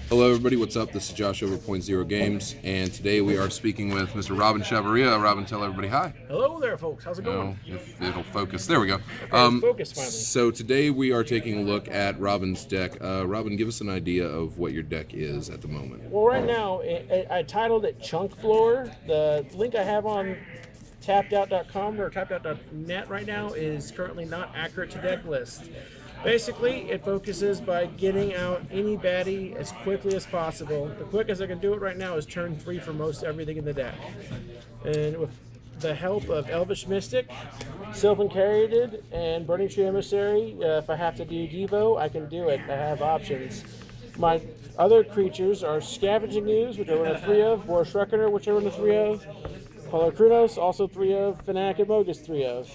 Hello, everybody. What's up? This is Josh over Point Zero Games, and today we are speaking with Mr. Robin Chavarria. Robin, tell everybody hi. Hello there, folks. How's it going? If it'll focus. There we go. Okay, it's focused finally. So today we are taking a look at Robin's deck. Robin, give us an idea of what your deck is at the moment. Well, right now, I titled it Chunk Floor. The link I have on TappedOut.com or TappedOut.net right now is currently not accurate to deck list. Basically, it focuses by getting out any baddie as quickly as possible. The quickest I can do it right now is turn 3 for most everything in the deck. And with the help of Elvish Mystic, Sylvan Caryatid, and Burning Tree Emissary, if I have to do Devo, I can do it. I have options. My other creatures are Scavenging Ooze, which I run a 3 of, Boris Reckoner, which I run a 3 of, Polar Kronos, also 3 of, Fanatic and Mogus, 3 of.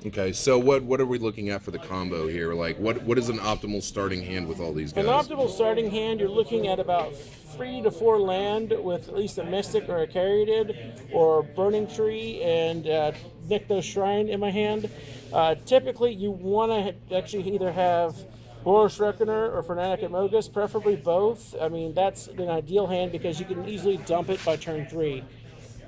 Okay, so what are we looking at for the combo here? Like, what is an optimal starting hand with all these guys? An optimal starting hand, you're looking at about 3 to 4 land with at least a Mystic or a Caryatid or Burning Tree and Nykthos Shrine in my hand. Typically, you want to actually either have Boris Reckoner or Fanatic and Mogus, preferably both. I mean, that's an ideal hand because you can easily dump it by turn 3.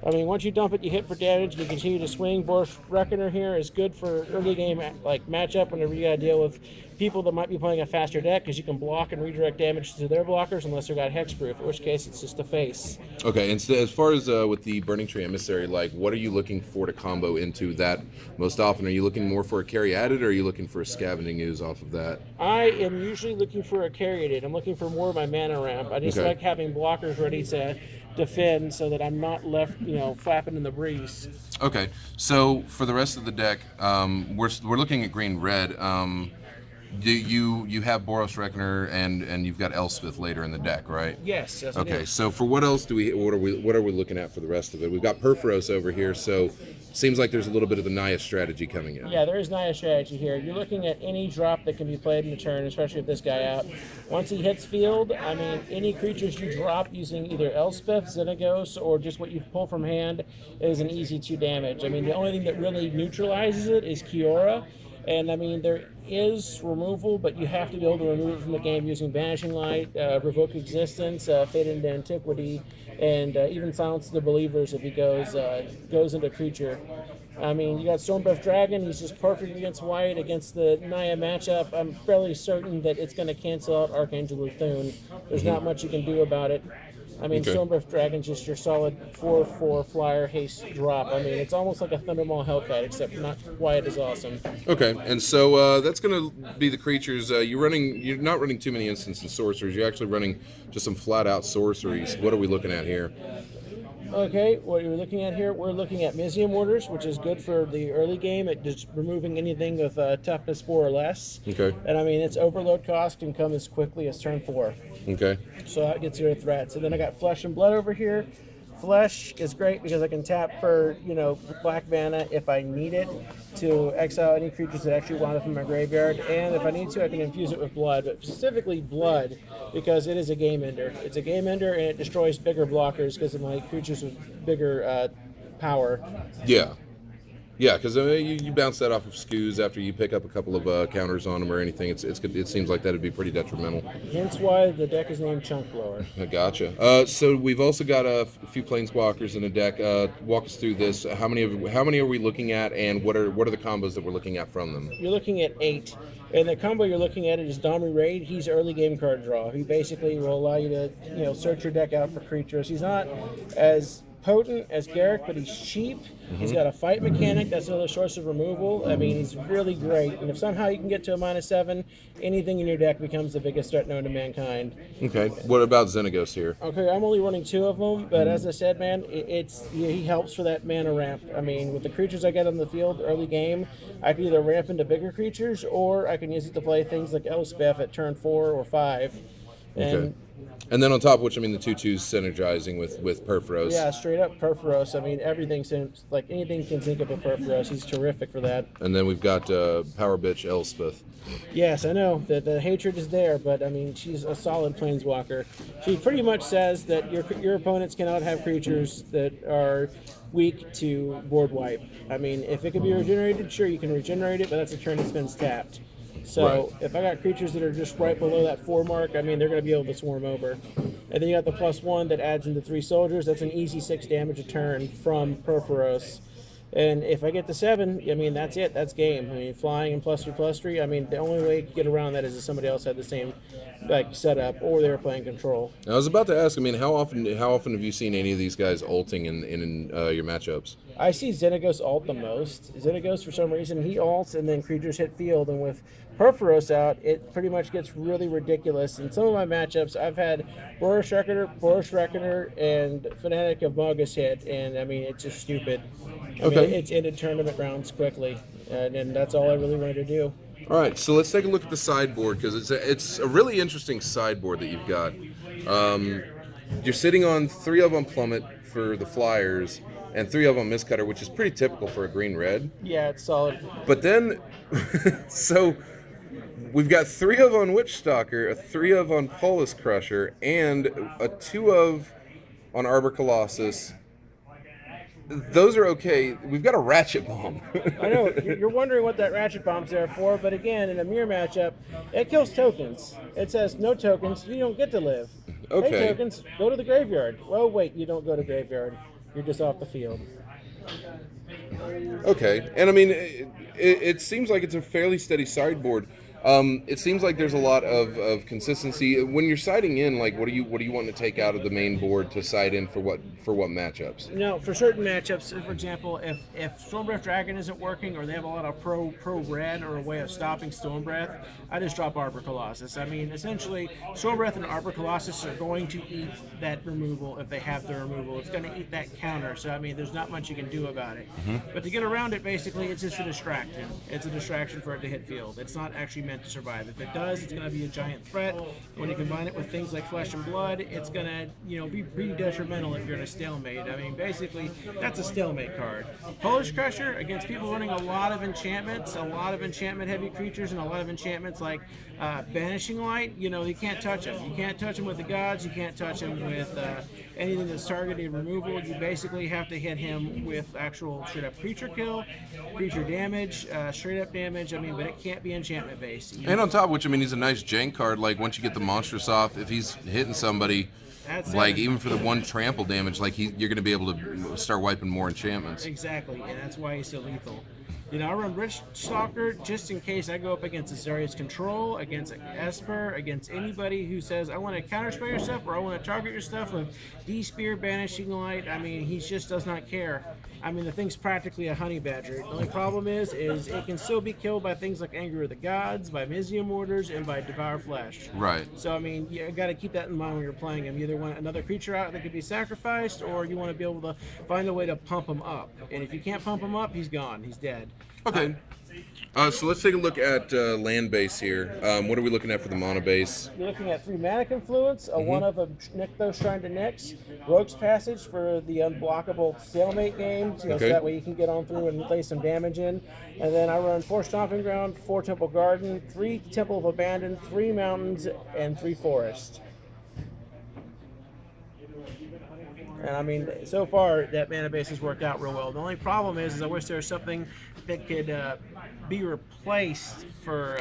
I mean, once you dump it, you hit for damage, and you continue to swing. Boris Reckoner here is good for early game like matchup whenever you got to deal with people that might be playing a faster deck, because you can block and redirect damage to their blockers unless they've got hexproof, in which case it's just a face. Okay, and so as far as with the Burning Tree Emissary, like, what are you looking for to combo into that most often? Are you looking more for a Caryatid, or are you looking for a Scavenging Ooze off of that? I am usually looking for a Caryatid. I'm looking for more of my mana ramp. I just like having blockers ready to defend so that I'm not left, flapping in the breeze. Okay, so for the rest of the deck, we're looking at green-red. Do you have Boros Reckoner and you've got Elspeth later in the deck, right? Yes. Okay, so for what else what are we looking at for the rest of it? We've got Perforos over here, so seems like there's a little bit of the Naya strategy coming in. Yeah, there is Naya strategy here. You're looking at any drop that can be played in the turn, especially with this guy out. Once he hits field, I mean, any creatures you drop using either Elspeth, Xenagos, or just what you pull from hand is an easy 2 damage. I mean, the only thing that really neutralizes it is Kiora. And I mean, there is removal, but you have to be able to remove it from the game using Vanishing Light, Revoke Existence, Fade into Antiquity, and even Silence the Believers if he goes into creature. I mean, you got Stormbreath Dragon. He's just perfect against white. Against the Naya matchup, I'm fairly certain that it's going to cancel out Archangel Luthun. There's not much you can do about it. I mean, Stormbreath Dragon's just your solid 4/4 flyer haste drop. I mean, it's almost like a Thundermaw Hellcat, except not quite as awesome. Okay, and so that's going to be the creatures. You're not running too many instants and sorcerers. You're actually running just some flat-out sorceries. What are we looking at here? Okay, what you're looking at here, we're looking at Mizzium Orders, which is good for the early game at just removing anything with toughness 4 or less. Okay. And I mean, its overload cost can come as quickly as turn 4. Okay. So that gets rid of threats. And then I got Flesh and Blood over here. Flesh is great because I can tap for, black mana if I need it to exile any creatures that actually wound up in my graveyard. And if I need to, I can infuse it with blood, but specifically blood because it is a game ender. It's a game ender and it destroys bigger blockers because of my creatures with bigger power. Yeah. Yeah, because you bounce that off of Scoos after you pick up a couple of counters on them or anything. It seems like that'd be pretty detrimental. Hence why the deck is named Chunk Blower. I gotcha. So we've also got a few Planeswalkers in the deck. Walk us through this. How many are we looking at, and what are the combos that we're looking at from them? You're looking at 8. And the combo you're looking at is Domri Raid. He's early game card draw. He basically will allow you to search your deck out for creatures. He's not as potent as Garrick, but he's cheap. He's got a fight mechanic. That's another source of removal. I mean, he's really great. And if somehow you can get to a -7, anything in your deck becomes the biggest threat known to mankind. Okay. What about Xenagos here? Okay, I'm only running 2 of them, but as I said, man, he helps for that mana ramp. I mean, with the creatures I get on the field early game, I can either ramp into bigger creatures, or I can use it to play things like Elspeth at turn 4 or 5. Okay. And then on top of which, I mean, the 2/2s synergizing with Perforos. Yeah, straight up Perforos. I mean, everything seems like anything can sync up with Perforos. He's terrific for that. And then we've got Power Bitch Elspeth. Yes, I know. The hatred is there, but I mean, she's a solid planeswalker. She pretty much says that your opponents cannot have creatures that are weak to board wipe. I mean, if it can be regenerated, sure, you can regenerate it, but that's a turn that spends tapped. So if I got creatures that are just right below that 4 mark, I mean, they're going to be able to swarm over. And then you got the +1 that adds into 3 soldiers. That's an easy 6 damage a turn from Perforos. And if I get to 7, I mean, that's it. That's game. I mean, flying and +3/+3. I mean, the only way to get around that is if somebody else had the same like setup, or they were playing control. I was about to ask. I mean, how often have you seen any of these guys ulting in your matchups? I see Xenagos alt the most. Xenagos, for some reason, he alts and then creatures hit field. And with Perforos out, it pretty much gets really ridiculous. In some of my matchups, I've had Boros Reckoner, and Fanatic of Magus hit. And, I mean, it's just stupid. I mean, it's ended tournament rounds quickly. And that's all I really wanted to do. All right, so let's take a look at the sideboard, because it's a really interesting sideboard that you've got. You're sitting on 3 of them Plummet for the Flyers, and 3 of them Mistcutter, which is pretty typical for a green-red. Yeah, it's solid. But then, so we've got 3 of on Witchstalker, a 3 of on Polis Crusher, and a 2 of on Arbor Colossus. Those are okay. We've got a Ratchet Bomb. I know, you're wondering what that Ratchet Bomb's there for, but again, in a mirror matchup, it kills tokens. It says, no tokens, you don't get to live. Okay. Hey, tokens, go to the graveyard. Well, wait, you don't go to graveyard. You're just off the field. Okay, and I mean, it seems like it's a fairly steady sideboard. It seems like there's a lot of consistency when you're siding in. Like, what do you want to take out of the main board to side in for what matchups? No, for certain matchups, for example, if Stormbreath Dragon isn't working, or they have a lot of pro red or a way of stopping Stormbreath, I just drop Arbor Colossus. I mean, essentially, Stormbreath and Arbor Colossus are going to eat that removal if they have the removal. It's going to eat that counter. So I mean, there's not much you can do about it. But to get around it, basically, it's just a distraction. It's a distraction for it to hit field. It's not actually meant to survive. If it does, it's going to be a giant threat. When you combine it with things like Flesh and Blood, it's going to, be pretty detrimental if you're in a stalemate. I mean, basically, that's a stalemate card. Polish Crusher, against people running a lot of enchantments, a lot of enchantment-heavy creatures, and a lot of enchantments like Banishing Light, you can't touch them. You can't touch them with the gods. You can't touch them with anything that's targeted removal. You basically have to hit him with actual straight-up creature kill, creature damage, straight-up damage. I mean, but it can't be enchantment-based. And on top of which, I mean, he's a nice jank card. Like, once you get the monstrous off, if he's hitting somebody, even for the 1 trample damage, like you're going to be able to start wiping more enchantments. Exactly, and that's why he's so lethal. I run Witchstalker just in case I go up against Azaria's Control, against Esper, against anybody who says, I want to counterspell your stuff, or I want to target your stuff with D-Spear, Banishing Light. I mean, he just does not care. I mean, the thing's practically a honey badger. The only problem is it can still be killed by things like Anger of the Gods, by Mizium Mortars, and by Devour Flesh. Right. So, I mean, you got to keep that in mind when you're playing him. You either want another creature out that could be sacrificed, or you want to be able to find a way to pump him up. And if you can't pump him up, he's gone. He's dead. Okay. So let's take a look at land base here. What are we looking at for the mono base? You're looking at 3 Mana Confluence, a 1 of a Nykthos Shrine to Nyx, Rogue's Passage for the unblockable stalemate games, so that way you can get on through and lay some damage in. And then I run 4 Stomping Ground, 4 Temple Garden, 3 Temple of Abandon, 3 Mountains, and 3 Forest. And I mean, so far that mana base has worked out real well. The only problem is I wish there was something that could be replaced for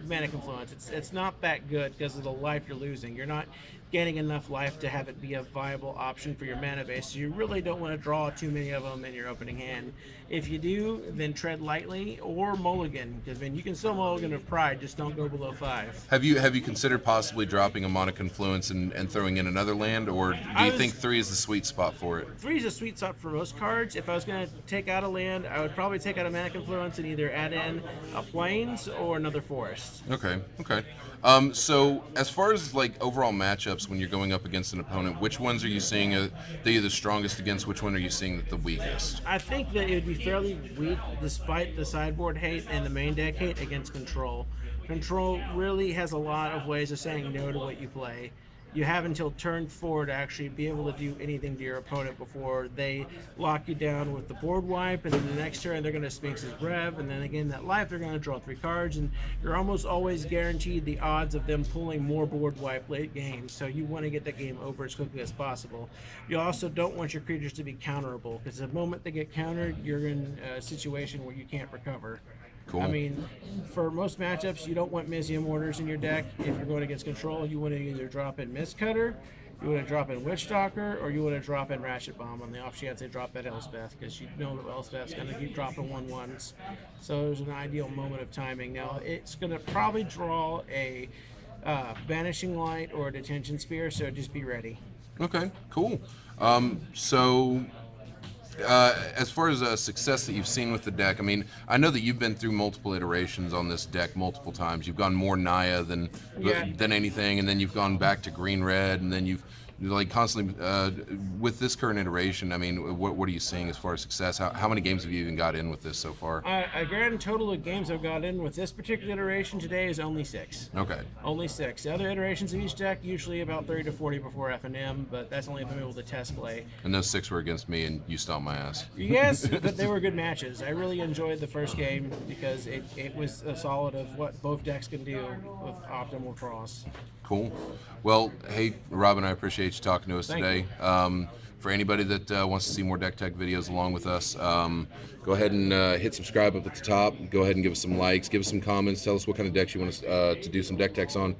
Mana Confluence. It's not that good because of the life you're losing. You're not gaining enough life to have it be a viable option for your mana base. So you really don't want to draw too many of them in your opening hand. If you do, then tread lightly or mulligan, because you can still mulligan of Pride, just don't go below 5. Have you considered possibly dropping a Mana Confluence and throwing in another land, or do you think 3 is the sweet spot for it? 3 is a sweet spot for most cards. If I was going to take out a land, I would probably take out a Mana Confluence and either add in a Plains or another Forest. Okay. So as far as like overall matchups when you're going up against an opponent, which ones are you seeing that you're the strongest against? Which one are you seeing that the weakest? I think that it would be fairly weak despite the sideboard hate and the main deck hate against Control. Control really has a lot of ways of saying no to what you play. You have until turn 4 to actually be able to do anything to your opponent before they lock you down with the board wipe, and then the next turn they're going to Sphinx's Rev, and then again that life they're going to draw 3 cards, and you're almost always guaranteed the odds of them pulling more board wipe late game, so you want to get that game over as quickly as possible. You also don't want your creatures to be counterable, because the moment they get countered, you're in a situation where you can't recover. Cool. I mean, for most matchups, you don't want Mizium Orders in your deck. If you're going against control, you want to either drop in Mistcutter, you want to drop in Witchstalker, or you want to drop in Ratchet Bomb on the off chance they drop that Elspeth, because you know that Elspeth's going to keep dropping 1/1s. So there's an ideal moment of timing. Now, it's going to probably draw a Banishing Light or a Detention Spear, so just be ready. Okay, cool. As far as success that you've seen with the deck, I mean, I know that you've been through multiple iterations on this deck multiple times. You've gone more Naya than anything, and then you've gone back to green red, and then you've like constantly with this current iteration. I mean, what are you seeing as far as success? How many games have you even got in with this so far? A grand total of games I've got in with this particular iteration today is only 6. Okay. Only 6. The other iterations of each deck usually about 30 to 40 before F&M, but that's only if I'm able to test play. And those 6 were against me, and you stomped my ass. Yes, but they were good matches. I really enjoyed the first game because it was a solid of what both decks can do with optimal cross. Cool. Well, hey, Robin, I appreciate you talking to us today. For anybody that wants to see more Deck Tech videos along with us, go ahead and hit subscribe up at the top. Go ahead and give us some likes, give us some comments, tell us what kind of decks you want us to do some Deck Techs on.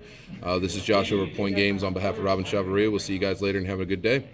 This is Josh over at Point Games on behalf of Robin Chavarria. We'll see you guys later and have a good day.